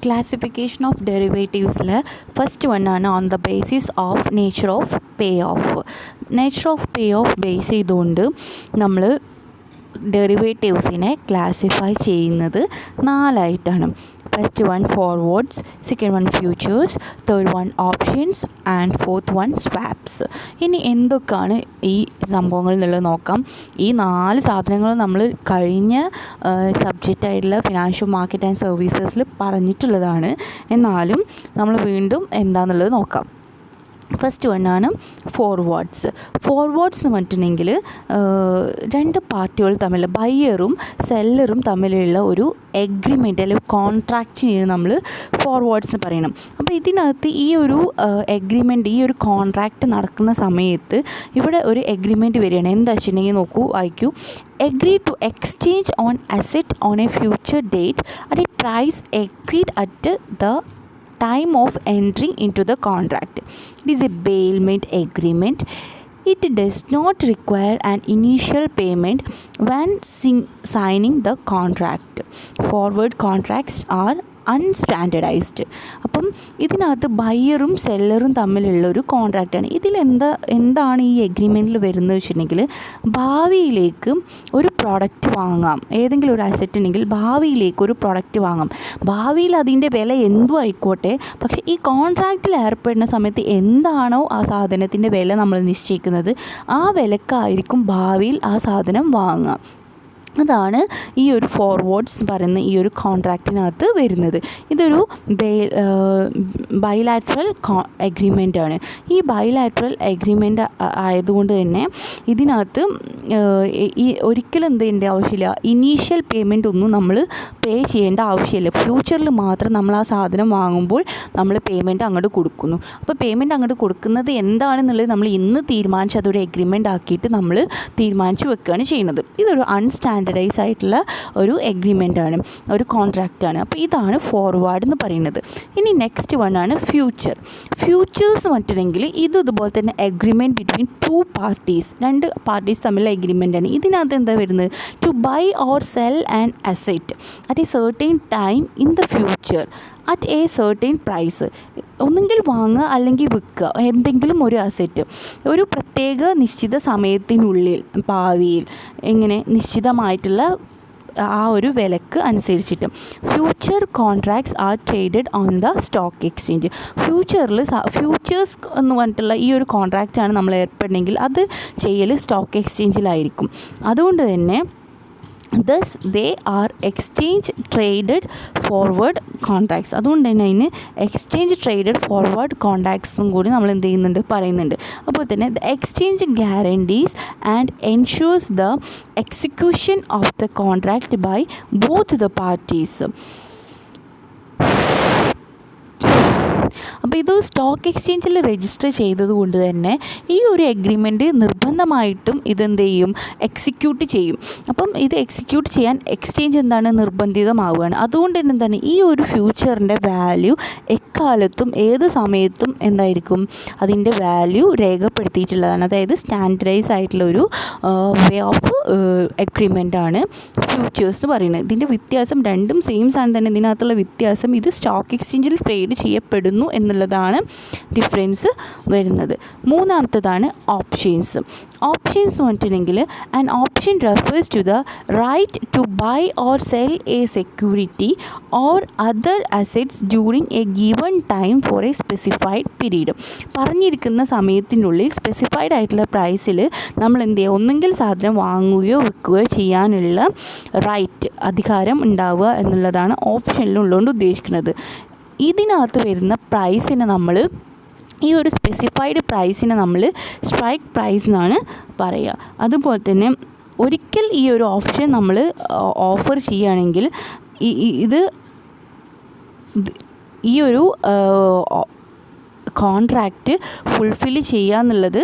Classification of ഡെറിവേറ്റീവ്സിൽ first വണ്ണാണ് on the basis of nature of payoff. Nature of payoff base ചെയ്തുകൊണ്ട് നമ്മൾ ഡെറിവേറ്റീവ്സിനെ classify ചെയ്യുന്നത് 4 ആയിട്ടാണ്. First one forwards, second one futures, third one options and fourth one swaps. ഇനി എന്തൊക്കെയാണ് ഈ സംഭവങ്ങൾ എന്നുള്ളത് നോക്കാം. ഈ 4 സാധനങ്ങൾ നമ്മൾ കഴിഞ്ഞ സബ്ജക്റ്റായിട്ടുള്ള ഫിനാൻഷ്യൽ മാർക്കറ്റ് ആൻഡ് സർവീസസിൽ പറഞ്ഞിട്ടുള്ളതാണ്. എന്നാലും നമ്മൾ വീണ്ടും എന്താണെന്നുള്ളത് നോക്കാം. First വണ്ണാണ് forwards. ഫോർവേഡ്സ് എന്ന് പറഞ്ഞിട്ടുണ്ടെങ്കിൽ 2 പാർട്ടികൾ തമ്മിൽ, ബയ്യറും സെല്ലറും തമ്മിലുള്ള ഒരു എഗ്രിമെൻ്റ് അല്ലെങ്കിൽ കോൺട്രാക്റ്റിന് നമ്മൾ ഫോർവേഡ്സ് പറയണം. അപ്പോൾ ഇതിനകത്ത് ഈ ഒരു എഗ്രിമെൻ്റ്, ഈ ഒരു കോൺട്രാക്റ്റ് നടക്കുന്ന സമയത്ത് ഇവിടെ ഒരു എഗ്രിമെൻറ്റ് വരികയാണ്. എന്താ വെച്ചിട്ടുണ്ടെങ്കിൽ നോക്കൂ, വായിക്കൂ. Agree to exchange on asset on a future date at a price agreed at the time of entering into the contract. It is a bailment agreement. It does not require an initial payment when signing the contract. Forward contracts are അൺസ്റ്റാൻഡേർഡൈസ്ഡ്. അപ്പം ഇതിനകത്ത് ബയ്യറും സെല്ലറും തമ്മിലുള്ള ഒരു കോൺട്രാക്റ്റാണ്. എന്താണ് ഈ എഗ്രിമെൻറ്റിൽ വരുന്നത് വെച്ചിട്ടുണ്ടെങ്കിൽ, ഭാവിയിലേക്ക് ഒരു പ്രോഡക്റ്റ് വാങ്ങാം. ഏതെങ്കിലും ഒരു അസറ്റ് ഉണ്ടെങ്കിൽ ഭാവിയിലേക്ക് ഒരു പ്രോഡക്റ്റ് വാങ്ങാം. ഭാവിയിൽ അതിൻ്റെ വില എന്തും ആയിക്കോട്ടെ, പക്ഷേ ഈ കോൺട്രാക്റ്റിൽ ഏർപ്പെടുന്ന സമയത്ത് എന്താണോ ആ സാധനത്തിൻ്റെ വില നമ്മൾ നിശ്ചയിക്കുന്നത്, ആ വിലക്കായിരിക്കും ഭാവിയിൽ ആ സാധനം വാങ്ങുക. അതാണ് ഈ ഒരു ഫോർവേഡ്സ് പറയുന്ന ഈ ഒരു കോൺട്രാക്റ്റിനകത്ത് വരുന്നത്. ഇതൊരു ബൈലാറ്ററൽ എഗ്രിമെൻ്റ് ആണ്. ഈ ബൈലാറ്ററൽ എഗ്രിമെൻ്റ് ആയതുകൊണ്ട് തന്നെ ഇതിനകത്ത് ഒരിക്കലും എന്ത് ചെയ്യേണ്ട ആവശ്യമില്ല, ഇനീഷ്യൽ പേയ്മെൻ്റ് ഒന്നും നമ്മൾ പേ ചെയ്യേണ്ട ആവശ്യമില്ല. ഫ്യൂച്ചറിൽ മാത്രം നമ്മൾ ആ സാധനം വാങ്ങുമ്പോൾ നമ്മൾ പേയ്മെൻറ്റ് അങ്ങോട്ട് കൊടുക്കുന്നു. അപ്പോൾ പേയ്മെൻറ്റ് അങ്ങോട്ട് കൊടുക്കുന്നത് എന്താണെന്നുള്ളത് നമ്മൾ ഇന്ന് തീരുമാനിച്ച് അതൊരു എഗ്രിമെൻ്റ് ആക്കിയിട്ട് നമ്മൾ തീരുമാനിച്ച് വെക്കുകയാണ് ചെയ്യുന്നത്. ഇതൊരു അൺസ്റ്റാൻഡേർഡൈസ് ആയിട്ടുള്ള ഒരു എഗ്രിമെൻ്റാണ്, ഒരു കോൺട്രാക്റ്റാണ്. അപ്പോൾ ഇതാണ് ഫോർവേഡ് എന്ന് പറയുന്നത്. ഇനി നെക്സ്റ്റ് വൺ ആണ് ഫ്യൂച്ചർ. ഫ്യൂച്ചേഴ്സ് മറ്റുണ്ടെങ്കിൽ ഇതുപോലെ തന്നെ എഗ്രിമെൻറ്റ് ബിറ്റ്വീൻ 2 പാർട്ടീസ്, 2 പാർട്ടീസ് തമ്മിലുള്ള എഗ്രിമെൻ്റാണ്. ഇതിനകത്ത് എന്താ വരുന്നത്, to buy or sell an asset at a certain time in the future at a certain price. ഒന്നുകിൽ വാങ്ങുക അല്ലെങ്കിൽ വിൽക്കുക എന്തെങ്കിലും ഒരു അസെറ്റ് ഒരു പ്രത്യേക നിശ്ചിത സമയത്തിനുള്ളിൽ ഭാവിയിൽ ഇങ്ങനെ നിശ്ചിതമായിട്ടുള്ള ആ ഒരു വിലക്ക് അനുസരിച്ചിട്ട്. Future contracts R traded on the stock exchange. Futures എന്ന് പറഞ്ഞിട്ടുള്ള ഈ ഒരു കോൺട്രാക്റ്റാണ് നമ്മൾ ഏർപ്പെടണമെങ്കിൽ അത് ചെയ്യൽ സ്റ്റോക്ക് എക്സ്ചേഞ്ചിലായിരിക്കും. അതുകൊണ്ട് തന്നെ thus they are exchange traded forward contracts. അതുകൊണ്ട് തന്നെ അതിന് എക്സ്ചേഞ്ച് ട്രേഡഡ് ഫോർവേഡ് കോൺട്രാക്ട്സ് എന്നും കൂടി നമ്മൾ എന്ത് ചെയ്യുന്നുണ്ട്, പറയുന്നുണ്ട്. അപ്പോൾ തന്നെ the exchange guarantees and ensures the execution of the contract by both the parties. അപ്പോൾ ഇത് സ്റ്റോക്ക് എക്സ്ചേഞ്ചിൽ രജിസ്റ്റർ ചെയ്തതുകൊണ്ട് തന്നെ ഈ ഒരു എഗ്രിമെൻറ്റ് നിർബന്ധമായിട്ടും ഇതെന്ത് ചെയ്യും, എക്സിക്യൂട്ട് ചെയ്യും. അപ്പം ഇത് എക്സിക്യൂട്ട് ചെയ്യാൻ എക്സ്ചേഞ്ച് എന്താണ്, നിർബന്ധിതമാവുകയാണ്. അതുകൊണ്ട് തന്നെ എന്താണ്, ഈ ഒരു ഫ്യൂച്ചറിൻ്റെ വാല്യൂ എക്കാലത്തും ഏത് സമയത്തും എന്തായിരിക്കും, അതിൻ്റെ വാല്യൂ രേഖപ്പെടുത്തിയിട്ടുള്ളതാണ്. അതായത് സ്റ്റാൻഡർഡൈസ് ആയിട്ടുള്ള ഒരു വേ ഓഫ് എഗ്രിമെൻ്റാണ് ഫ്യൂച്ചേഴ്സ് പറയുന്നത്. ഇതിൻ്റെ വ്യത്യാസം രണ്ടും സെയിം ആണ് തന്നെ. ഇതിനകത്തുള്ള വ്യത്യാസം ഇത് സ്റ്റോക്ക് എക്സ്ചേഞ്ചിൽ ട്രേഡ് ചെയ്യപ്പെടുന്നു എന്നുള്ളതാണ് ഡിഫറൻസ് വരുന്നത്. മൂന്നാമത്തതാണ് ഓപ്ഷൻസ്. ഓപ്ഷൻസ് പറഞ്ഞിട്ടുണ്ടെങ്കിൽ an option refers to the right to buy or sell a security or other assets during a given time for a specified period. പറഞ്ഞിരിക്കുന്ന സമയത്തിനുള്ളിൽ സ്പെസിഫൈഡ് ആയിട്ടുള്ള പ്രൈസിൽ നമ്മൾ എന്ത് ചെയ്യുക, ഒന്നുകിൽ സാധനം വാങ്ങുകയോ വിൽക്കുകയോ ചെയ്യാനുള്ള റൈറ്റ്, അധികാരം ഉണ്ടാവുക എന്നുള്ളതാണ് ഓപ്ഷനിലുള്ളതുകൊണ്ട് ഉദ്ദേശിക്കുന്നത്. ഇതിനകത്ത് വരുന്ന പ്രൈസിനെ നമ്മൾ, ഈ ഒരു സ്പെസിഫൈഡ് പ്രൈസിനെ നമ്മൾ സ്ട്രൈക്ക് പ്രൈസ് എന്നാണ് പറയുക. അതുപോലെ തന്നെ ഒരിക്കൽ ഈ ഒരു ഓപ്ഷൻ നമ്മൾ ഓഫർ ചെയ്യുകയാണെങ്കിൽ ഈ ഒരു കോൺട്രാക്റ്റ് ഫുൾഫിൽ ചെയ്യുക എന്നുള്ളത്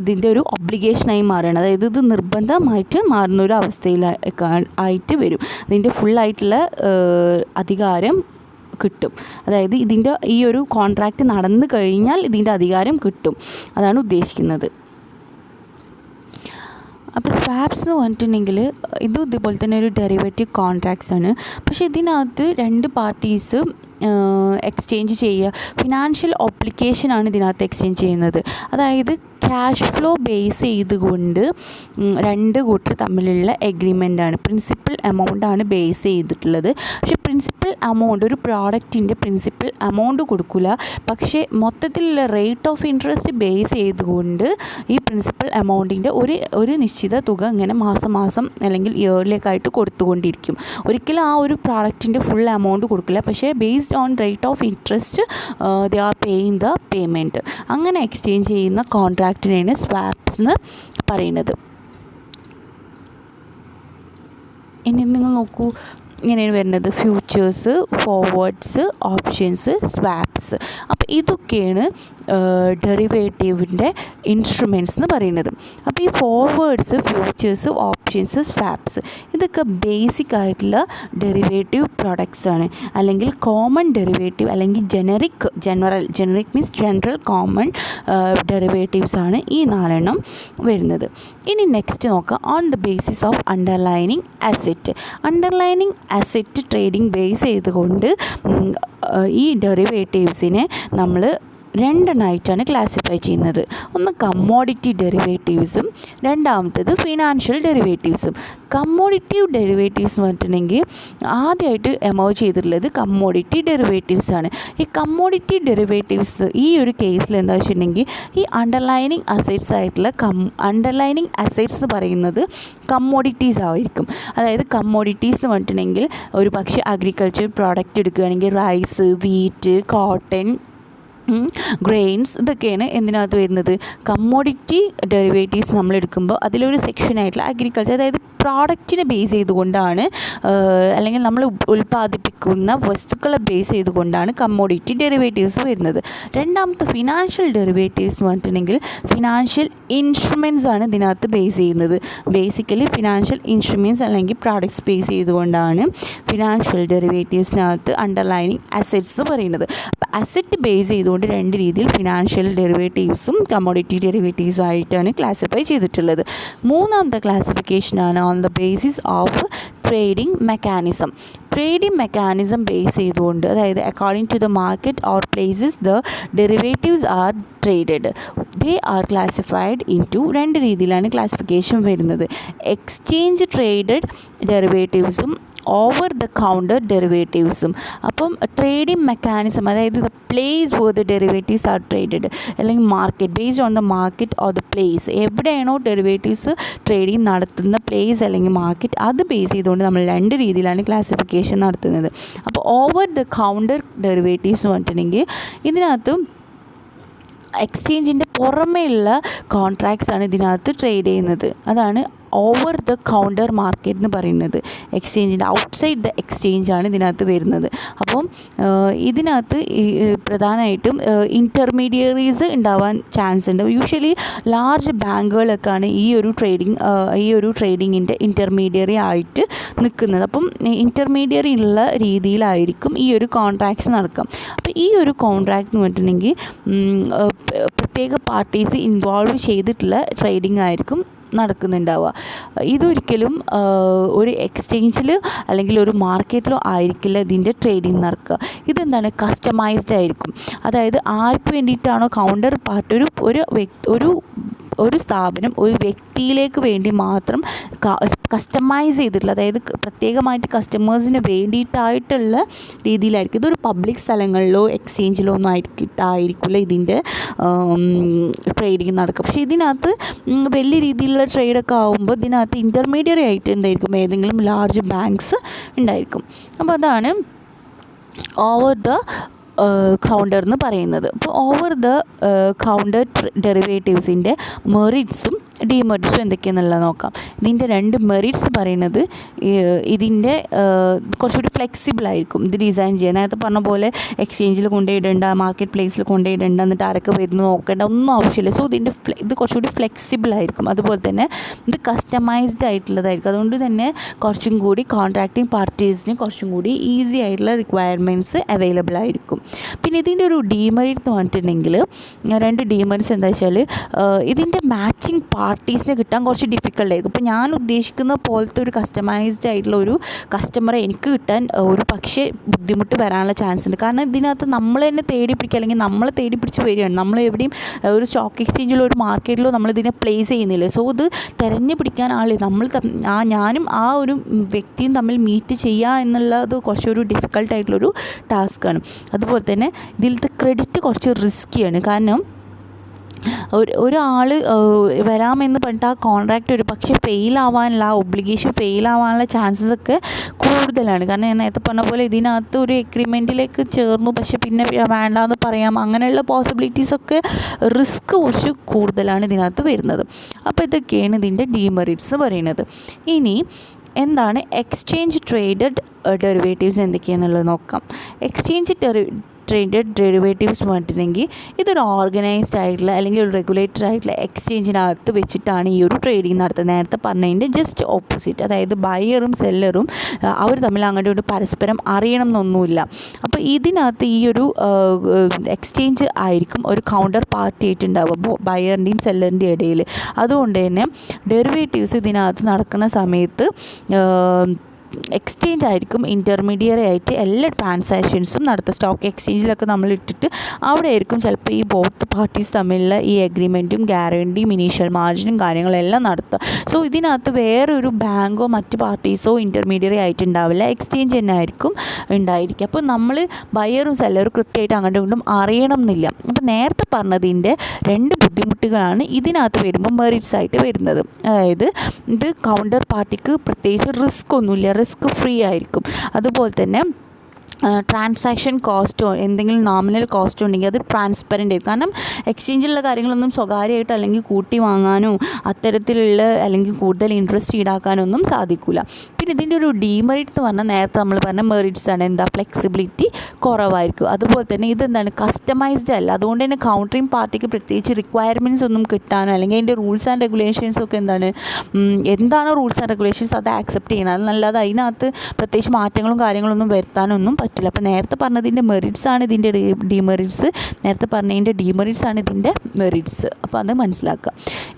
ഇതിൻ്റെ ഒരു ഒബ്ലിഗേഷനായി മാറുകയാണ്. അതായത് ഇത് നിർബന്ധമായിട്ട് മാറുന്ന ഒരു അവസ്ഥയിലായിട്ട് വരും. ഇതിൻ്റെ ഫുള്ളായിട്ടുള്ള അധികാരം കിട്ടും. അതായത് ഇതിൻ്റെ ഈ ഒരു കോൺട്രാക്റ്റ് നടന്നു കഴിഞ്ഞാൽ ഇതിൻ്റെ അധികാരം കിട്ടും, അതാണ് ഉദ്ദേശിക്കുന്നത്. അപ്പോൾ സ്വാപ്സ് എന്ന് പറഞ്ഞിട്ടുണ്ടെങ്കിൽ ഇതുപോലെ തന്നെ ഒരു ഡെറിവേറ്റീവ് കോൺട്രാക്ട്സ് ആണ്. പക്ഷേ ഇതിനകത്ത് രണ്ട് പാർട്ടീസ് എക്സ്ചേഞ്ച് ചെയ്യുക, ഫിനാൻഷ്യൽ ഒബ്ലിഗേഷനാണ് ഇതിനകത്ത് എക്സ്ചേഞ്ച് ചെയ്യുന്നത്. അതായത് ക്യാഷ് ഫ്ലോ ബേസ് ചെയ്തുകൊണ്ട് രണ്ട് കൂട്ടർ തമ്മിലുള്ള എഗ്രിമെൻ്റാണ്. പ്രിൻസിപ്പൽ എമൗണ്ടാണ് ബേസ് ചെയ്തിട്ടുള്ളത്. പക്ഷേ പ്രിൻസിപ്പൽ എമൗണ്ട് ഒരു പ്രോഡക്റ്റിൻ്റെ പ്രിൻസിപ്പൽ എമൗണ്ട് കൊടുക്കില്ല, പക്ഷേ മൊത്തത്തിലുള്ള റേറ്റ് ഓഫ് ഇൻട്രസ്റ്റ് ബേസ് ചെയ്തുകൊണ്ട് ഈ പ്രിൻസിപ്പൽ എമൗണ്ടിൻ്റെ ഒരു നിശ്ചിത തുക ഇങ്ങനെ മാസം അല്ലെങ്കിൽ ഇയർലിയൊക്കെയായിട്ട് കൊടുത്തുകൊണ്ടിരിക്കും. ഒരിക്കലും ആ ഒരു പ്രോഡക്റ്റിൻ്റെ ഫുൾ എമൗണ്ട് കൊടുക്കില്ല, പക്ഷേ based on rate of interest they are paying the payment. അങ്ങനെ എക്സ്ചേഞ്ച് ചെയ്യുന്ന കോൺട്രാക്റ്റിനെയാണ് സ്വാപ്സ് എന്ന് പറയുന്നത്. ഇനി നിങ്ങൾ നോക്കൂ, ഇങ്ങനെയാണ് വരുന്നത് ഫ്യൂച്ചേഴ്സ്, ഫോർവേഡ്സ്, ഓപ്ഷൻസ്, സ്വാപ്സ്. അപ്പോൾ ഇതൊക്കെയാണ് ഡെറിവേറ്റീവിൻ്റെ ഇൻസ്ട്രുമെൻറ്റ്സ് എന്ന് പറയുന്നത്. അപ്പോൾ ഈ ഫോർവേഡ്സ്, ഫ്യൂച്ചേഴ്സ്, ഓപ്ഷൻസ്, സ്വാപ്സ് ഇതൊക്കെ ബേസിക് ആയിട്ടുള്ള ഡെറിവേറ്റീവ് പ്രൊഡക്ട്സ് ആണ്, അല്ലെങ്കിൽ കോമൺ ഡെറിവേറ്റീവ് അല്ലെങ്കിൽ generic means general common derivatives ആണ് ഈ 4 എണ്ണം വരുന്നത്. ഇനി നെക്സ്റ്റ് നോക്കാം, on the basis of underlining asset trading base ചെയ്തുകൊണ്ട് ഈ ഡെറിവേറ്റീവ്സിനെ നമ്മൾ 2 എണ്ണമായിട്ടാണ് ക്ലാസിഫൈ ചെയ്യുന്നത്. ഒന്ന് കമ്മോഡിറ്റി ഡെറിവേറ്റീവ്സും രണ്ടാമത്തേത് ഫിനാൻഷ്യൽ ഡെറിവേറ്റീവ്സും. കമ്മോഡിറ്റി ഡെറിവേറ്റീവ്സ് എന്ന് പറഞ്ഞിട്ടുണ്ടെങ്കിൽ ആദ്യമായിട്ട് എമേർജ് ചെയ്തിട്ടുള്ളത് കമ്മോഡിറ്റി ഡെറിവേറ്റീവ്സ് ആണ്. ഈ കമ്മോഡിറ്റി ഡെറിവേറ്റീവ്സ് ഈ ഒരു കേസിൽ എന്താ വെച്ചിട്ടുണ്ടെങ്കിൽ ഈ അണ്ടർലൈനിങ് അസെറ്റ്സ് പറയുന്നത് കമ്മോഡിറ്റീസ് ആയിരിക്കും. അതായത് കമ്മോഡിറ്റീസ് എന്ന് പറഞ്ഞിട്ടുണ്ടെങ്കിൽ ഒരു പക്ഷേ അഗ്രികൾച്ചർ പ്രോഡക്റ്റ് എടുക്കുകയാണെങ്കിൽ റൈസ്, വീറ്റ്, കോട്ടൺ, ഗ്രെയിൻസ് ഇതൊക്കെയാണ് എന്തിനകത്ത് വരുന്നത്, കമ്മോഡിറ്റി ഡെറിവേറ്റീവ്സ് നമ്മൾ എടുക്കുമ്പോൾ അതിലൊരു സെക്ഷനായിട്ടുള്ള അഗ്രികൾച്ചർ, അതായത് പ്രോഡക്റ്റിനെ ബേസ് ചെയ്തുകൊണ്ടാണ് അല്ലെങ്കിൽ നമ്മൾ ഉൽപ്പാദിപ്പിക്കുന്ന വസ്തുക്കളെ ബേസ് ചെയ്തുകൊണ്ടാണ് കമ്മോഡിറ്റി ഡെറിവേറ്റീവ്സ് വരുന്നത്. രണ്ടാമത്തെ ഫിനാൻഷ്യൽ ഡെറിവേറ്റീവ്സ് എന്ന് പറഞ്ഞിട്ടുണ്ടെങ്കിൽ ഫിനാൻഷ്യൽ ഇൻസ്ട്രുമെൻറ്റ്സ് ആണ് ഇതിനകത്ത് ബേസ് ചെയ്യുന്നത്. ബേസിക്കലി ഫിനാൻഷ്യൽ ഇൻസ്ട്രുമെൻറ്റ്സ് അല്ലെങ്കിൽ പ്രോഡക്റ്റ്സ് ബേസ് ചെയ്തുകൊണ്ടാണ് ഫിനാൻഷ്യൽ ഡെറിവേറ്റീവ്സിനകത്ത് അണ്ടർലൈനിങ് അസെറ്റ്സ് പറയുന്നത്. അപ്പോൾ അസെറ്റ് ബേസ് ചെയ്തുകൊണ്ട് 2 രീതിയിൽ ഫിനാൻഷ്യൽ ഡെറിവേറ്റീവ്സും കമ്മോഡിറ്റി ഡെറിവേറ്റീവ്സും ആയിട്ടാണ് ക്ലാസിഫൈ ചെയ്തിട്ടുള്ളത്. മൂന്നാമത്തെ ക്ലാസിഫിക്കേഷനാണ് on the basis of trading mechanism base ചെയ്തുകൊണ്ട്, അതായത് according to the market or places the derivatives are traded, they are classified into 2 രീതിയിലാണ് ക്ലാസിഫിക്കേഷൻ വരുന്നത്. എക്സ്ചേഞ്ച് ട്രേഡഡ് ഡെറിവേറ്റീവ്സും ഓവർ ദ കൗണ്ടർ ഡെറിവേറ്റീവ്സും. അപ്പം ട്രേഡിംഗ് മെക്കാനിസം, അതായത് the place where the derivatives are traded, അല്ലെങ്കിൽ market based on the market or the place, എവിടെയാണോ derivatives trading നടത്തുന്ന place അല്ലെങ്കിൽ മാർക്കറ്റ്, അത് ബേസ് ചെയ്തുകൊണ്ട് നമ്മൾ 2 രീതിയിലാണ് ക്ലാസിഫിക്കേഷൻ നടത്തുന്നത്. അപ്പോൾ ഓവർ ദ കൗണ്ടർ ഡെറിവേറ്റീവ്സ് എന്ന് പറഞ്ഞിട്ടുണ്ടെങ്കിൽ ഇതിനകത്ത് എക്സ്ചേഞ്ചിൻ്റെ പുറമേയുള്ള കോൺട്രാക്ട്സ് ആണ് ഇതിനകത്ത് ട്രേഡ് ചെയ്യുന്നത്. അതാണ് ഓവർ ദ കൗണ്ടർ മാർക്കറ്റ് എന്ന് പറയുന്നത്. എക്സ്ചേഞ്ചിൻ്റെ ഔട്ട്സൈഡ് ദ എക്സ്ചേഞ്ചാണ് ഇതിനകത്ത് വരുന്നത്. അപ്പം ഇതിനകത്ത് പ്രധാനമായിട്ടും ഇൻ്റർമീഡിയറീസ് ഉണ്ടാവാൻ ചാൻസ് ഉണ്ട്. യൂഷ്വലി ലാർജ് ബാങ്കുകളൊക്കെയാണ് ഈ ഒരു ട്രേഡിങ്ങിൻ്റെ ഇൻ്റർമീഡിയറി ആയിട്ട് നിൽക്കുന്നത്. അപ്പം ഇൻ്റർമീഡിയറി ഉള്ള രീതിയിലായിരിക്കും ഈ ഒരു കോൺട്രാക്ട്സ് നടക്കാം. അപ്പോൾ ഈ ഒരു കോൺട്രാക്ട് എന്ന് പറഞ്ഞിട്ടുണ്ടെങ്കിൽ പ്രത്യേക പാർട്ടീസ് ഇൻവോൾവ് ചെയ്തിട്ടുള്ള ട്രേഡിംഗ് ആയിരിക്കും നടക്കുന്നുണ്ടാവുക. ഇതൊരിക്കലും ഒരു എക്സ്ചേഞ്ചിൽ അല്ലെങ്കിൽ ഒരു മാർക്കറ്റിലോ ആയിരിക്കില്ല ഇതിൻ്റെ ട്രേഡിംഗ് നടക്കുക. ഇതെന്താണ്, കസ്റ്റമൈസ്ഡ് ആയിരിക്കും. അതായത് ആർക്ക് വേണ്ടിയിട്ടാണോ കൗണ്ടർ പാർട്ട് ഒരു സ്ഥാപനം ഒരു വ്യക്തിയിലേക്ക് വേണ്ടി മാത്രം കസ്റ്റമൈസ് ചെയ്തിട്ടുള്ള, അതായത് പ്രത്യേകമായിട്ട് കസ്റ്റമേഴ്സിന് വേണ്ടിയിട്ടായിട്ടുള്ള രീതിയിലായിരിക്കും. ഇതൊരു പബ്ലിക് സ്ഥലങ്ങളിലോ എക്സ്ചേഞ്ചിലോ ഒന്നും ആയിരിക്കില്ല ഇതിൻ്റെ ട്രേഡിങ് നടക്കുക. പക്ഷേ ഇതിനകത്ത് വലിയ രീതിയിലുള്ള ട്രേഡൊക്കെ ആകുമ്പോൾ ഇതിനകത്ത് ഇൻ്റർമീഡിയറി ആയിട്ട് എന്തായിരിക്കും, ഏതെങ്കിലും ലാർജ് ബാങ്ക്സ് ഉണ്ടായിരിക്കും. അപ്പോൾ അതാണ് ഓവർ ദ കൗണ്ടർ എന്ന് പറയുന്നത്. അപ്പോൾ ഓവർ ദ കൗണ്ടർ ഡെറിവേറ്റീവ്സിൻ്റെ മെറിറ്റ്സും ഡിമെറിറ്റ്സും എന്തൊക്കെയാണെന്നുള്ളത് നോക്കാം. ഇതിൻ്റെ 2 മെറിറ്റ്സ് പറയുന്നത് ഇതിൻ്റെ കുറച്ചുകൂടി ഫ്ലെക്സിബിൾ ആയിരിക്കും ഇത് ഡിസൈൻ ചെയ്യാൻ. നേരത്തെ പറഞ്ഞ പോലെ എക്സ്ചേഞ്ചിൽ കൊണ്ടുപോയിടേണ്ട, മാർക്കറ്റ് പ്ലേസിൽ കൊണ്ടുപോയിടേണ്ട, എന്നിട്ട് ആരൊക്കെ വരുന്നു നോക്കേണ്ട ഒന്നും ആവശ്യമില്ല. സോ ഇത് കുറച്ചുകൂടി ഫ്ലെക്സിബിൾ ആയിരിക്കും. അതുപോലെ തന്നെ ഇത് കസ്റ്റമൈസ്ഡ് ആയിട്ടുള്ളതായിരിക്കും. അതുകൊണ്ട് തന്നെ കുറച്ചും കൂടി കോൺട്രാക്റ്റിംഗ് പാർട്ടീസിന് കുറച്ചും കൂടി ഈസി ആയിട്ടുള്ള റിക്വയർമെൻറ്റ്സ് അവൈലബിൾ ആയിരിക്കും. പിന്നെ ഇതിൻ്റെ ഒരു ഡീമെറിറ്റ് എന്ന് പറഞ്ഞിട്ടുണ്ടെങ്കിൽ 2 ഡീമെറിറ്റ്സ് എന്താ വെച്ചാൽ ഇതിൻ്റെ മാച്ചിങ് പാർട്ടീസിനെ കിട്ടാൻ കുറച്ച് ഡിഫിക്കൽട്ട് ആയിരിക്കും. ഇപ്പോൾ ഞാൻ ഉദ്ദേശിക്കുന്ന പോലത്തെ ഒരു കസ്റ്റമൈസ്ഡ് ആയിട്ടുള്ള ഒരു കസ്റ്റമറെ എനിക്ക് കിട്ടാൻ ഒരു പക്ഷേ ബുദ്ധിമുട്ട് വരാനുള്ള ചാൻസ് ഉണ്ട്. കാരണം ഇതിനകത്ത് നമ്മൾ തന്നെ തേടി പിടിക്കുക, അല്ലെങ്കിൽ നമ്മൾ തേടി പിടിച്ച് വരികയാണ്. നമ്മൾ എവിടെയും ഒരു സ്റ്റോക്ക് എക്സ്ചേഞ്ചിലോ ഒരു മാർക്കറ്റിലോ നമ്മളിതിനെ പ്ലേസ് ചെയ്യുന്നില്ല. സോ ഇത് തിരഞ്ഞു പിടിക്കാൻ നമ്മൾ ഞാനും ആ ഒരു വ്യക്തിയും തമ്മിൽ മീറ്റ് ചെയ്യുക എന്നുള്ളത് കുറച്ചൊരു ഡിഫിക്കൽട്ടായിട്ടുള്ളൊരു ടാസ്ക്കാണ്. അതുപോലെ തന്നെ ഇതിലത്തെ ക്രെഡിറ്റ് കുറച്ച് റിസ്ക്കിയാണ്. കാരണം ഒരാൾ വരാമെന്ന് പറഞ്ഞിട്ട് ആ കോൺട്രാക്റ്റ് ഒരു പക്ഷേ ഫെയിലാവാനുള്ള, ആ ഒബ്ലിഗേഷൻ ഫെയിലാവാനുള്ള ചാൻസസ് ഒക്കെ കൂടുതലാണ്. കാരണം ഞാൻ നേരത്തെ പറഞ്ഞ പോലെ ഇതിനകത്ത് ഒരു എഗ്രിമെൻറ്റിലേക്ക് ചേർന്നു, പക്ഷേ പിന്നെ വേണ്ടാന്ന് പറയാം, അങ്ങനെയുള്ള പോസിബിലിറ്റീസൊക്കെ റിസ്ക് കുറച്ച് കൂടുതലാണ് ഇതിനകത്ത് വരുന്നത്. അപ്പോൾ ഇതൊക്കെയാണ് ഇതിൻ്റെ ഡീമെറിറ്റ്സ് പറയുന്നത്. ഇനി എന്താണ് എക്സ്ചേഞ്ച് ട്രേഡഡ് ഡെറിവേറ്റീവ്സ് എന്തൊക്കെയാണെന്നുള്ളത് നോക്കാം. എക്സ്ചേഞ്ച് ട്രേഡഡ് ഡെറിവേറ്റീവ്സ് പറഞ്ഞിട്ടുണ്ടെങ്കിൽ ഇതൊരു ഓർഗനൈസ്ഡ് ആയിട്ടുള്ള അല്ലെങ്കിൽ ഒരു റെഗുലേറ്റഡ് ആയിട്ടുള്ള എക്സ്ചേഞ്ചിനകത്ത് വെച്ചിട്ടാണ് ഈ ഒരു ട്രേഡിങ് നടത്തുന്നത്. നേരത്തെ പറഞ്ഞതിൻ്റെ ജസ്റ്റ് ഓപ്പോസിറ്റ്. അതായത് ബയറും സെല്ലറും അവർ തമ്മിൽ അങ്ങോട്ട് പരസ്പരം അറിയണം എന്നൊന്നുമില്ല. അപ്പോൾ ഇതിനകത്ത് ഈ ഒരു എക്സ്ചേഞ്ച് ആയിരിക്കും ഒരു കൗണ്ടർ പാർട്ടി ആയിട്ടുണ്ടാവുക ബയറിൻ്റെയും സെല്ലറിൻ്റെയും ഇടയിൽ. അതുകൊണ്ട് തന്നെ ഡെറിവേറ്റീവ്സ് ഇതിനകത്ത് നടക്കുന്ന സമയത്ത് എക്സ്ചേഞ്ച് ആയിരിക്കും ഇൻ്റർമീഡിയറി ആയിട്ട് എല്ലാ ട്രാൻസാക്ഷൻസും നടത്തുക. സ്റ്റോക്ക് എക്സ്ചേഞ്ചിലൊക്കെ നമ്മൾ ഇട്ടിട്ട് അവിടെ ആയിരിക്കും ചിലപ്പോൾ ഈ ബോത്ത് പാർട്ടീസ് തമ്മിലുള്ള ഈ അഗ്രിമെൻറ്റും ഗ്യാരണ്ടിയും ഇനീഷ്യൽ മാർജിനും കാര്യങ്ങളെല്ലാം നടത്തുക. സോ ഇതിനകത്ത് വേറൊരു ബാങ്കോ മറ്റ് പാർട്ടീസോ ഇൻ്റർമീഡിയറി ആയിട്ടുണ്ടാവില്ല, എക്സ്ചേഞ്ച് തന്നെ ആയിരിക്കും ഉണ്ടായിരിക്കുക. അപ്പോൾ നമ്മൾ ബയറും സെല്ലറും കൃത്യമായിട്ട് അങ്ങോട്ടും ഇങ്ങോട്ടും അറിയണം എന്നില്ല. അപ്പോൾ നേരത്തെ പറഞ്ഞതിൻ്റെ രണ്ട് ബുദ്ധിമുട്ടുകളാണ് ഇതിനകത്ത് വരുമ്പോൾ മെറിറ്റ്സ് ആയിട്ട് വരുന്നത്. അതായത് ഇത് കൗണ്ടർ പാർട്ടിക്ക് പ്രത്യേകിച്ച് റിസ്ക് ഒന്നുമില്ല, റിസ്ക് ഫ്രീ ആയിരിക്കും. അതുപോലെ തന്നെ ട്രാൻസാക്ഷൻ കോസ്റ്റോ എന്തെങ്കിലും നോമിനൽ കോസ്റ്റോ ഉണ്ടെങ്കിൽ അത് ട്രാൻസ്പെറൻ്റ് ആയിരിക്കും. കാരണം എക്സ്ചേഞ്ചിലുള്ള കാര്യങ്ങളൊന്നും സ്വകാര്യമായിട്ട് അല്ലെങ്കിൽ കൂട്ടി വാങ്ങാനോ അത്തരത്തിലുള്ള അല്ലെങ്കിൽ കൂടുതൽ ഇൻട്രസ്റ്റ് ഈടാക്കാനോ ഒന്നും സാധിക്കില്ല. പിന്നെ ഇതിൻ്റെ ഒരു ഡീമെറിറ്റ് എന്ന് പറഞ്ഞാൽ നേരത്തെ നമ്മൾ പറഞ്ഞ മെറിറ്റ്സ് ആണ്. എന്താ, ഫ്ലെക്സിബിലിറ്റി കുറവായിരിക്കും. അതുപോലെ തന്നെ ഇതെന്താണ്, കസ്റ്റമൈസ്ഡ് അല്ല. അതുകൊണ്ട് തന്നെ കൗണ്ടറിങ് പാർട്ടിക്ക് പ്രത്യേകിച്ച് റിക്വയർമെൻറ്റ്സ് ഒന്നും കിട്ടാനോ അല്ലെങ്കിൽ അതിൻ്റെ റൂൾസ് ആൻഡ് റെഗുലേഷൻസ് ഒക്കെ എന്താണോ റൂൾസ് ആൻഡ് റെഗുലേഷൻസ് അത് ആക്സെപ്റ്റ് ചെയ്യണം. അതല്ലാതെ അതിനകത്ത് പ്രത്യേകിച്ച് മാറ്റങ്ങളും കാര്യങ്ങളൊന്നും വരുത്താനൊന്നും പറ്റില്ല. അപ്പോൾ നേരത്തെ പറഞ്ഞതിൻ്റെ മെറിറ്റ്സ് ആണ് ഇതിൻ്റെ ഡീമെറിറ്റ്സ്, നേരത്തെ പറഞ്ഞതിൻ്റെ ഡീമെറിറ്റ്സ് ആണ് ഇതിൻ്റെ മെറിറ്റ്സ്. അപ്പോൾ അത് മനസ്സിലാക്കുക.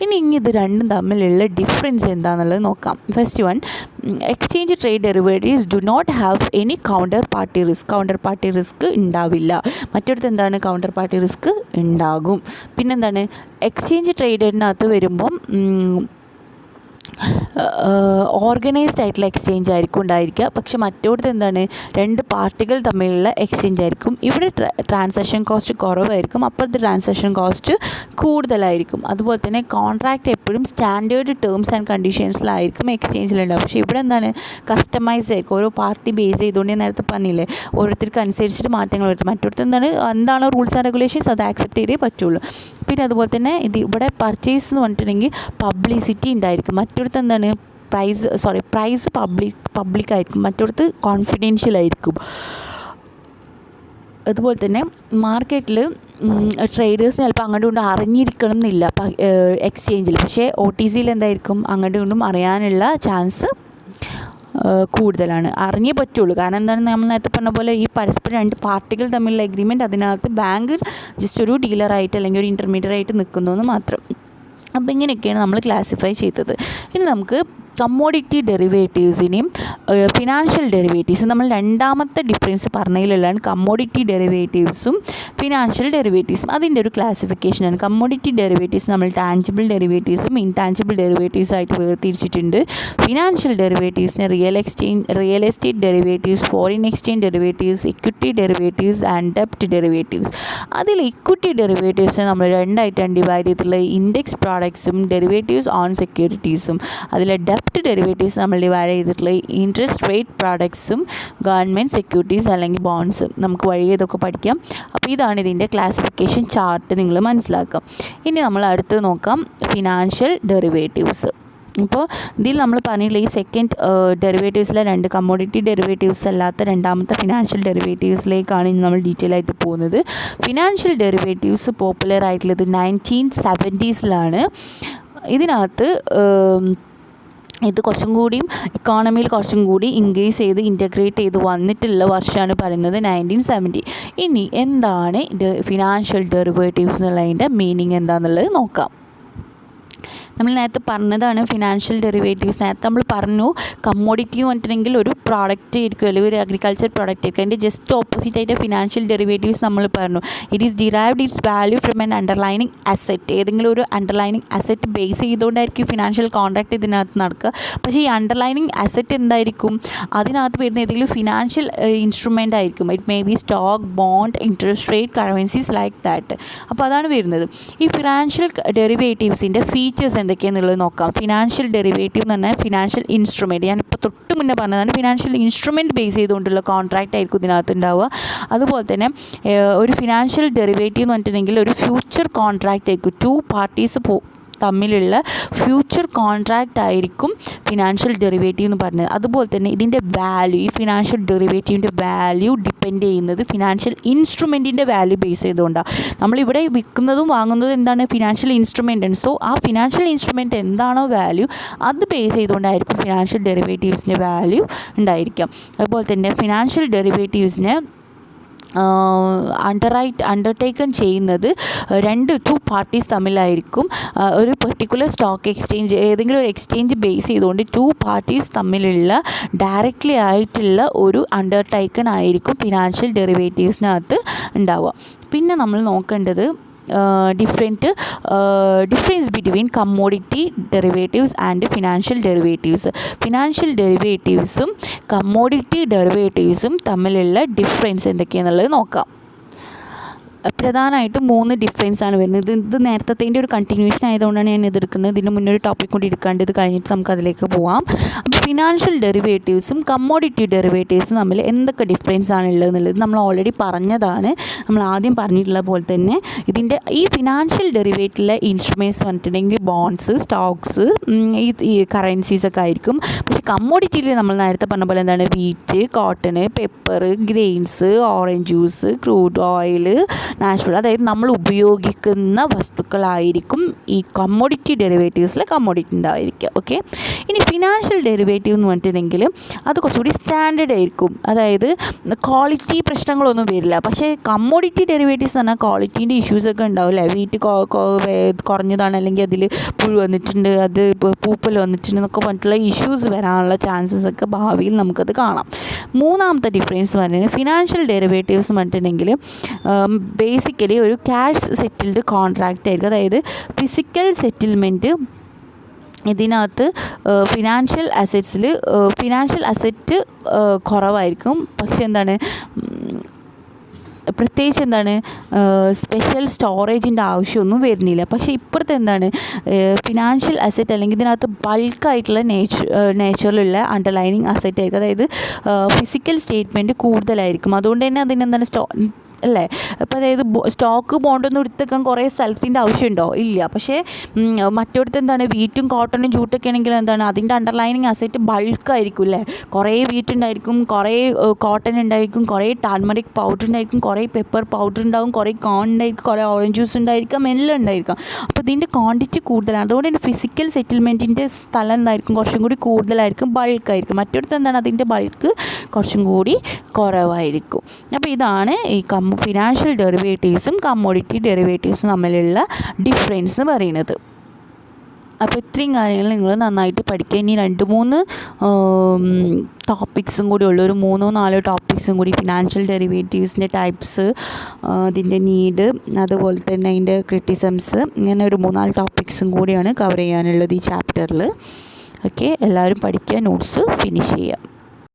ഇനി ഇത് രണ്ടും തമ്മിലുള്ള ഡിഫറൻസ് എന്താണെന്നുള്ളത് നോക്കാം. First one, exchange trade derivatives do not have any counter party risk. Counter party risk ഉണ്ടാവില്ല. മറ്റൊരുത്ത് എന്താണ്, കൗണ്ടർ പാർട്ടി റിസ്ക് ഉണ്ടാകും. പിന്നെന്താണ്, എക്സ്ചേഞ്ച് ട്രേഡിനകത്ത് വരുമ്പം ഓർഗനൈസ്ഡ് ആയിട്ടുള്ള എക്സ്ചേഞ്ച് ആയിരിക്കും ഉണ്ടായിരിക്കുക. പക്ഷെ മറ്റോടത്ത് എന്താണ്, രണ്ട് പാർട്ടികൾ തമ്മിലുള്ള എക്സ്ചേഞ്ച് ആയിരിക്കും. ഇവിടെ ട്രാൻസാക്ഷൻ കോസ്റ്റ് കുറവായിരിക്കും, അപ്പോഴത്തെ ട്രാൻസാക്ഷൻ കോസ്റ്റ് കൂടുതലായിരിക്കും. അതുപോലെ തന്നെ കോൺട്രാക്റ്റ് എപ്പോഴും സ്റ്റാൻഡേർഡ് ടേംസ് ആൻഡ് കണ്ടീഷൻസിലായിരിക്കും എക്സ്ചേഞ്ചിലുണ്ടാവും. പക്ഷേ ഇവിടെ എന്താണ്, കസ്റ്റമൈസ് ആയിരിക്കും. ഓരോ പാർട്ടി ബേസ് ചെയ്തുകൊണ്ട് ഞാൻ നേരത്തെ പറഞ്ഞില്ലേ, ഓരോരുത്തർക്ക് അനുസരിച്ചിട്ട് മാറ്റങ്ങൾ വരുത്തും. മറ്റോടത്ത് എന്താണോ റൂൾസ് ആൻഡ് റെഗുലേഷൻസ് അത് ആക്സെപ്റ്റ് ചെയ്തേ പറ്റുള്ളൂ. പിന്നെ അതുപോലെ തന്നെ ഇവിടെ പർച്ചേസ് എന്ന് പറഞ്ഞിട്ടുണ്ടെങ്കിൽ പബ്ലിസിറ്റി ഉണ്ടായിരിക്കും. മറ്റൊരുത്ത് എന്താണ്, പ്രൈസ് പബ്ലിക് ആയിരിക്കും. മറ്റൊരുത്ത് കോൺഫിഡൻഷ്യൽ ആയിരിക്കും. അതുപോലെ തന്നെ മാർക്കറ്റിൽ ട്രേഡേഴ്സിന് ചിലപ്പോൾ അങ്ങോട്ടും ഇങ്ങോട്ടും അറിഞ്ഞിരിക്കണം എന്നില്ല എക്സ്ചേഞ്ചിൽ. പക്ഷേ OTCയിൽ എന്തായിരിക്കും, അങ്ങോട്ടും ഇങ്ങോട്ടും അറിയാനുള്ള ചാൻസ് കൂടുതലാണ്. അറിഞ്ഞേ പറ്റുള്ളൂ. കാരണം എന്താണ്, നമ്മൾ നേരത്തെ പറഞ്ഞ പോലെ ഈ പരസ്പരം രണ്ട് പാർട്ടികൾ തമ്മിലുള്ള എഗ്രിമെൻറ്റ്, അതിനകത്ത് ബാങ്ക് ജസ്റ്റ് ഒരു ഡീലറായിട്ട് അല്ലെങ്കിൽ ഒരു ഇൻ്റർമീഡിയറ്റ് ആയിട്ട് നിൽക്കുന്നു എന്ന് മാത്രം. അപ്പോൾ ഇങ്ങനെയൊക്കെയാണ് നമ്മൾ ക്ലാസിഫൈ ചെയ്തത്. ഇനി നമുക്ക് കമ്മോഡിറ്റി ഡെറിവേറ്റീവ്സിനെയും ഫിനാൻഷ്യൽ ഡെറിവേറ്റീവ്സും നമ്മൾ രണ്ടാമത്തെ ഡിഫറൻസ് പറഞ്ഞതിലുള്ളതാണ് കമ്മോഡിറ്റി ഡെറിവേറ്റീവ്സും ഫിനാൻഷ്യൽ ഡെറിവേറ്റീവ്സും. അതിൻ്റെ ഒരു ക്ലാസിഫിക്കേഷനാണ്. കമ്മോഡിറ്റി ഡെറിവേറ്റീവ്സ് നമ്മൾ ടാഞ്ചിബിൾ ഡെറിവേറ്റീവ്സും ഇൻടാഞ്ചിബിൾ ഡെറിവേറ്റീവ്സ് ആയിട്ട് വേർതിരിച്ചിട്ടുണ്ട്. ഫിനാൻഷ്യൽ ഡെറിവേറ്റീവ്സിനെ real estate derivatives, foreign exchange derivatives, equity derivatives and ഡെപ്റ്റ് ഡെറിവേറ്റീവ്സ്. അതിൽ ഇക്വിറ്റി ഡെറിവേറ്റീവ്സിനെ നമ്മൾ രണ്ടായിട്ടാണ് ഡിവൈഡ് ചെയ്തിട്ടുള്ളത്, ഇൻഡെക്സ് പ്രോഡക്ട്സും ഡെറിവേറ്റീവ്സ് ഓൺ സെക്യൂരിറ്റീസും. അതിലെ ഡെപ്റ്റ് ഡെറിവേറ്റീവ്സ് നമ്മൾ ഡിവൈഡ് ചെയ്തിട്ടുള്ളത് ഇൻട്രസ്റ്റ് റേറ്റ് പ്രോഡക്ട്സും ഗവൺമെൻറ് സെക്യൂരിറ്റീസ് അല്ലെങ്കിൽ ബോൺസും. നമുക്ക് വഴി ഇതൊക്കെ പഠിക്കാം. അപ്പോൾ ഇതാണ് ഇതിൻ്റെ ക്ലാസിഫിക്കേഷൻ ചാർട്ട്, നിങ്ങൾ മനസ്സിലാക്കാം. ഇനി നമ്മൾ അടുത്ത് നോക്കാം ഫിനാൻഷ്യൽ ഡെറിവേറ്റീവ്സ്. അപ്പോൾ ഇതിൽ നമ്മൾ പറഞ്ഞിട്ടുള്ള ഈ സെക്കൻഡ് ഡെറിവേറ്റീവ്സിലെ രണ്ട് കമ്മോഡിറ്റി ഡെറിവേറ്റീവ്സ് അല്ലാത്ത രണ്ടാമത്തെ ഫിനാൻഷ്യൽ ഡെറിവേറ്റീവ്സിലേക്കാണ് ഇനി നമ്മൾ ഡീറ്റെയിൽ ആയിട്ട് പോകുന്നത്. ഫിനാൻഷ്യൽ ഡെറിവേറ്റീവ്സ് പോപ്പുലർ ആയിട്ടുള്ളത് 1970s ഇതിനകത്ത് ഇത് കുറച്ചും കൂടിയും ഇക്കോണമിയിൽ കുറച്ചും കൂടി ഇൻക്രീസ് ചെയ്ത് ഇൻറ്റഗ്രേറ്റ് ചെയ്ത് വന്നിട്ടുള്ള വർഷമാണ് പറയുന്നത് 1970. ഇനി എന്താണ് ഫിനാൻഷ്യൽ ഡെറിവേറ്റീവ്സ് എന്നുള്ളതിൻ്റെ മീനിങ് എന്താണെന്നുള്ളത് നോക്കാം. നമ്മൾ നേരത്തെ പറഞ്ഞതാണ് ഫിനാൻഷ്യൽ ഡെറിവേറ്റീവ്സ്. നേരത്തെ നമ്മൾ പറഞ്ഞു കമ്മോഡിറ്റി എന്ന് പറഞ്ഞിട്ടുണ്ടെങ്കിൽ ഒരു പ്രോഡക്റ്റ് ആയിരിക്കും, അല്ലെങ്കിൽ ഒരു അഗ്രികൾച്ചർ പ്രോഡക്റ്റ് ആയിരിക്കും. അതിൻ്റെ ജസ്റ്റ് ഓപ്പോസിറ്റ് ആയിട്ട് ഫിനാൻഷ്യൽ ഡെറിവേറ്റീവ്സ് നമ്മൾ പറഞ്ഞു. It is derived its value from an underlying asset. ഏതെങ്കിലും ഒരു അണ്ടർലൈനിങ് അസെറ്റ് ബേസ് ചെയ്തുകൊണ്ടായിരിക്കും ഫിനാൻഷ്യൽ കോൺട്രാക്ട് ഇതിനകത്ത് നടക്കുക. പക്ഷേ ഈ അണ്ടർലൈനിങ് അസെറ്റ് എന്തായിരിക്കും, അതിനകത്ത് വരുന്ന ഏതെങ്കിലും ഫിനാൻഷ്യൽ ഇൻസ്ട്രുമെൻ്റ് ആയിരിക്കും. It may be stock, bond, interest rate, currencies like that. അപ്പോൾ അതാണ് വരുന്നത്. ഈ ഫിനാൻഷ്യൽ ഡെറിവേറ്റീവ്സിൻ്റെ ഫീച്ചേഴ്സ് എന്തൊക്കെയാണെന്നുള്ളത് നോക്കാം. ഫിനാൻഷ്യൽ ഡെറിവേറ്റീവ് എന്ന് പറഞ്ഞാൽ ഫിനാൻഷ്യൽ ഇൻസ്ട്രുമെൻറ്റ്, ഞാനിപ്പോൾ തൊട്ട് മുന്നേ പറഞ്ഞതാണ്, ഫിനാൻഷ്യൽ ഇൻസ്ട്രുമെൻറ്റ് ബേസ് ചെയ്തുകൊണ്ടുള്ള കോൺട്രാക്റ്റ് ആയിരിക്കും ഇതിനകത്ത് ഉണ്ടാവുക. അതുപോലെ തന്നെ ഒരു ഫിനാൻഷ്യൽ ഡെറിവേറ്റീവ് എന്ന് പറഞ്ഞിട്ടുണ്ടെങ്കിൽ ഒരു ഫ്യൂച്ചർ കോൺട്രാക്റ്റ് ആയിരിക്കും. ടു പാർട്ടീസ് തമ്മിലുള്ള ഫ്യൂച്ചർ കോൺട്രാക്റ്റ് ആയിരിക്കും ഫിനാൻഷ്യൽ ഡെറിവേറ്റീവ് എന്ന് പറഞ്ഞത്. അതുപോലെ തന്നെ ഇതിൻ്റെ വാല്യൂ, ഈ ഫിനാൻഷ്യൽ ഡെറിവേറ്റീവിൻ്റെ വാല്യൂ ഡിപ്പെൻഡ് ചെയ്യുന്നത് ഫിനാൻഷ്യൽ ഇൻസ്ട്രുമെൻറ്റിൻ്റെ വാല്യൂ ബേസ് ചെയ്തുകൊണ്ടാണ്. നമ്മളിവിടെ വിൽക്കുന്നതും വാങ്ങുന്നതും എന്താണ്, ഫിനാൻഷ്യൽ ഇൻസ്ട്രുമെൻ്റ് ആണ്. സോ ആ ഫിനാൻഷ്യൽ ഇൻസ്ട്രുമെൻറ്റ് എന്താണോ വാല്യൂ അത് ബേസ് ചെയ്തുകൊണ്ടായിരിക്കും ഫിനാൻഷ്യൽ ഡെറിവേറ്റീവ്സിൻ്റെ വാല്യൂ ഉണ്ടായിരിക്കാം. അതുപോലെ തന്നെ ഫിനാൻഷ്യൽ ഡെറിവേറ്റീവ്സിനെ അണ്ടർടേക്കൺ ചെയ്യുന്നത് ടു പാർട്ടീസ് തമ്മിലായിരിക്കും. ഒരു പെർട്ടിക്കുലർ സ്റ്റോക്ക് എക്സ്ചേഞ്ച്, ഏതെങ്കിലും ഒരു എക്സ്ചേഞ്ച് ബേസ് ചെയ്തുകൊണ്ട് ടു പാർട്ടീസ് തമ്മിലുള്ള ഡയറക്റ്റ്ലി ആയിട്ടുള്ള ഒരു അണ്ടർടേക്കൺ ആയിരിക്കും ഫിനാൻഷ്യൽ ഡെറിവേറ്റീവ്സിനകത്ത് ഉണ്ടാവുക. പിന്നെ നമ്മൾ നോക്കേണ്ടത് difference between commodity derivatives and financial derivatives. Financial ഡെറിവേറ്റീവ്സും കമ്മോഡിറ്റി ഡെറിവേറ്റീവ്സും തമ്മിലുള്ള ഡിഫറൻസ് എന്തൊക്കെയാണെന്നുള്ളത് നോക്കാം. പ്രധാനമായിട്ടും 3 ഡിഫറൻസാണ് വരുന്നത്. ഇത് നേരത്തെ ഒരു കണ്ടിന്യൂഷൻ ആയതുകൊണ്ടാണ് ഞാൻ ഇതെടുക്കുന്നത്. ഇതിന് മുന്നേ ഒരു ടോപ്പിക് കൂടി എടുക്കാണ്ട് ഇത് കഴിഞ്ഞിട്ട് നമുക്ക് അതിലേക്ക് പോവാം. അപ്പോൾ ഫിനാൻഷ്യൽ ഡെറിവേറ്റീവ്സും കമ്മോഡിറ്റി ഡെറിവേറ്റീവ്സും തമ്മിൽ എന്തൊക്കെ ഡിഫറൻസ് ആണുള്ളത് എന്നുള്ളത് നമ്മൾ ഓൾറെഡി പറഞ്ഞതാണ്. നമ്മൾ ആദ്യം പറഞ്ഞിട്ടുള്ള പോലെ തന്നെ ഈ ഫിനാൻഷ്യൽ ഡെറിവേറ്റീവിലെ ഇൻസ്ട്രുമെൻറ്റ്സ് പറഞ്ഞിട്ടുണ്ടെങ്കിൽ ബോണ്ട്സ്, സ്റ്റോക്സ്, ഈ കറൻസീസൊക്കെ ആയിരിക്കും. പക്ഷേ കമ്മോഡിറ്റിയിൽ നമ്മൾ നേരത്തെ പറഞ്ഞ പോലെ എന്താണ്, wheat, cotton, pepper, grains, orange juice, crude oil, natural, അതായത് നമ്മൾ ഉപയോഗിക്കുന്ന വസ്തുക്കളായിരിക്കും ഈ കമ്മോഡിറ്റി ഡെറിവേറ്റീവ്സിലെ കമ്മോഡിറ്റി ഉണ്ടായിരിക്കുക. ഓക്കെ, ഇനി ഫിനാൻഷ്യൽ ഡെറിവേറ്റീവ് എന്ന് പറഞ്ഞിട്ടുണ്ടെങ്കിൽ അത് കുറച്ചുകൂടി സ്റ്റാൻഡേർഡ് ആയിരിക്കും. അതായത് ക്വാളിറ്റി പ്രശ്നങ്ങളൊന്നും വരില്ല. പക്ഷേ കമ്മോഡിറ്റി ഡെറിവേറ്റീവ്സ് എന്ന് പറഞ്ഞാൽ ക്വാളിറ്റീൻ്റെ ഇഷ്യൂസൊക്കെ ഉണ്ടാവില്ലേ. വീറ്റ് കുറഞ്ഞതാണ്, അല്ലെങ്കിൽ അതിൽ പുഴു വന്നിട്ടുണ്ട്, അത് പൂപ്പൽ വന്നിട്ടുണ്ട് എന്നൊക്കെ പറഞ്ഞിട്ടുള്ള ഇഷ്യൂസ് വരാനുള്ള ചാൻസസ് ഒക്കെ ഭാവിയിൽ നമുക്കത് കാണാം. മൂന്നാമത്തെ ഡിഫറൻസ് പറഞ്ഞാൽ ഫിനാൻഷ്യൽ ഡെറിവേറ്റീവ്സ് എന്ന് പറഞ്ഞിട്ടുണ്ടെങ്കിൽ ബേസിക്കലി ഒരു ക്യാഷ് സെറ്റിൽഡ് കോൺട്രാക്റ്റ് ആയിരിക്കും. അതായത് ഫിസിക്കൽ സെറ്റിൽമെൻറ്റ് ഇതിനകത്ത് ഫിനാൻഷ്യൽ അസറ്റ് കുറവായിരിക്കും. പക്ഷെ എന്താണ്, പ്രത്യേകിച്ച് എന്താണ്, സ്പെഷ്യൽ സ്റ്റോറേജിൻ്റെ ആവശ്യമൊന്നും വരുന്നില്ല. പക്ഷേ ഇപ്പോഴത്തെ എന്താണ്, ഫിനാൻഷ്യൽ അസറ്റ് അല്ലെങ്കിൽ ഇതിനകത്ത് ബൾക്കായിട്ടുള്ള നേച്ചറിലുള്ള അണ്ടർലൈനിങ് അസറ്റ് ആയിരിക്കും. അതായത് ഫിസിക്കൽ സ്റ്റേറ്റ്മെൻറ്റ് കൂടുതലായിരിക്കും. അതുകൊണ്ട് തന്നെ അതിനെന്താണ് അല്ലേ. അപ്പോൾ അതായത് സ്റ്റോക്ക് ബോണ്ടൊന്നും എടുത്തേക്കാൻ കുറേ സ്ഥലത്തിൻ്റെ ആവശ്യമുണ്ടോ? ഇല്ല. പക്ഷേ മറ്റോടത്ത് എന്താണ്, വീറ്റും കോട്ടണും ജൂട്ടൊക്കെ ആണെങ്കിൽ എന്താണ്, അതിൻ്റെ അണ്ടർലൈനിങ് അസറ്റ് ബൾക്കായിരിക്കും അല്ലേ. കുറേ വീറ്റ് ഉണ്ടായിരിക്കും, കുറേ കോട്ടൺ ഉണ്ടായിരിക്കും, കുറേ ടർമറിക് പൗഡർ ഉണ്ടായിരിക്കും, കുറേ പെപ്പർ പൗഡർ ഉണ്ടാകും, കുറേ കോൺ ഉണ്ടായിരിക്കും, കുറേ ഓറഞ്ച് ജ്യൂസ് ഉണ്ടായിരിക്കാം, എല്ലാം ഉണ്ടായിരിക്കാം. അപ്പോൾ ഇതിൻ്റെ ക്വാണ്ടിറ്റി കൂടുതലാണ്. അതുകൊണ്ട് തന്നെ ഫിസിക്കൽ സെറ്റിൽമെൻറ്റിൻ്റെ സ്ഥലം എന്തായിരിക്കും, കുറച്ചും കൂടി കൂടുതലായിരിക്കും, ബൾക്കായിരിക്കും. മറ്റോടത്ത് എന്താണ്, അതിൻ്റെ ബൾക്ക് കുറച്ചും കൂടി കുറവായിരിക്കും. അപ്പോൾ ഇതാണ് ഈ ഫിനാൻഷ്യൽ ഡെറിവേറ്റീവ്സും കമ്മോഡിറ്റി ഡെറിവേറ്റീവ്സും തമ്മിലുള്ള ഡിഫറൻസ് എന്ന് പറയുന്നത്. അപ്പോൾ ഇത്രയും കാര്യങ്ങൾ നിങ്ങൾ നന്നായിട്ട് പഠിക്കുക. ഇനി 2-3 ടോപ്പിക്സും കൂടി ഉള്ളൂ, ഒരു 3-4 ടോപ്പിക്സും കൂടി. ഫിനാൻഷ്യൽ ഡെറിവേറ്റീവ്സിൻ്റെ ടൈപ്സ്, അതിൻ്റെ നീഡ്, അതുപോലെ തന്നെ അതിൻ്റെ ക്രിറ്റിസിസംസ്, ഇങ്ങനെ ഒരു 3-4 ടോപ്പിക്സും കൂടിയാണ് കവർ ചെയ്യാനുള്ളത് ഈ ചാപ്റ്ററിൽ. ഓക്കെ, എല്ലാവരും പഠിക്കുക, നോട്ട്സ് ഫിനിഷ് ചെയ്യുക.